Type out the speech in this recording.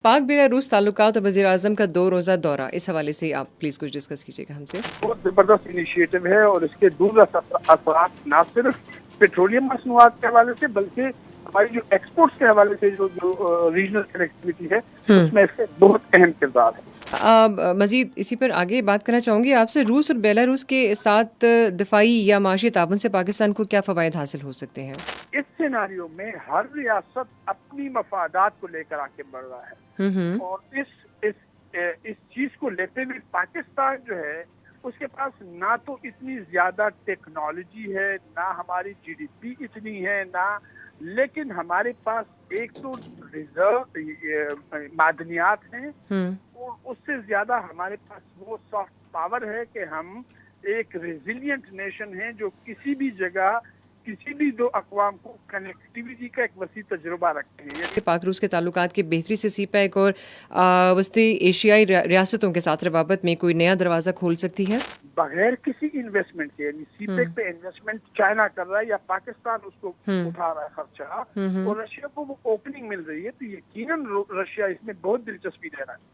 पाक बेलारूस ताल्लुकात और वज़ीर-ए-आज़म का 2 रोज़ा दौरा, इस हवाले से आप प्लीज़ कुछ डिस्कस कीजिएगा हमसे। बहुत ज़बरदस्त इनिशिएटिव है और इसके दूरदर्श असरात ना सिर्फ पेट्रोलियम मसनूआत के हवाले से बल्कि हमारी जो एक्सपोर्ट्स के हवाले से जो रीजनल कनेक्टिविटी है उसमें इसके बहुत अहम किरदार है। मज़ीद इसी पर आगे बात करना चाहूँगी आपसे। रूस और बेलारूस के साथ दिफ़ाई या माशी ताउन से पाकिस्तान को क्या फ़वाइद हासिल हो सकते हैं? इस सिनारियो में हर रियासत अपनी मफादात को लेकर आगे बढ़ रहा है और इस चीज को लेते हुए पाकिस्तान जो है उसके पास ना तो इतनी ज्यादा टेक्नोलॉजी है, ना हमारी जीडीपी इतनी है, ना लेकिन हमारे पास एक तो रिजर्व मादनियात हैं और उससे ज्यादा हमारे पास वो सॉफ्ट पावर है कि हम एक रेजिलियंट नेशन है जो किसी भी जगह किसी भी दो अक़वाम को कनेक्टिविटी का एक वसी तजुर्बा रखते हैं। पाक रूस के ताल्लुकात की बेहतरी से सीपैक और वस्ती एशियाई रियासतों के साथ रवाबत में कोई नया दरवाज़ा खोल सकती है? बगैर किसी इन्वेस्टमेंट के, यानी सीपेक पे इन्वेस्टमेंट चाइना कर रहा है या पाकिस्तान उसको उठा रहा है खर्चा और रशिया को वो ओपनिंग मिल रही है, तो यकीनन रशिया इसमें बहुत दिलचस्पी ले रहा है।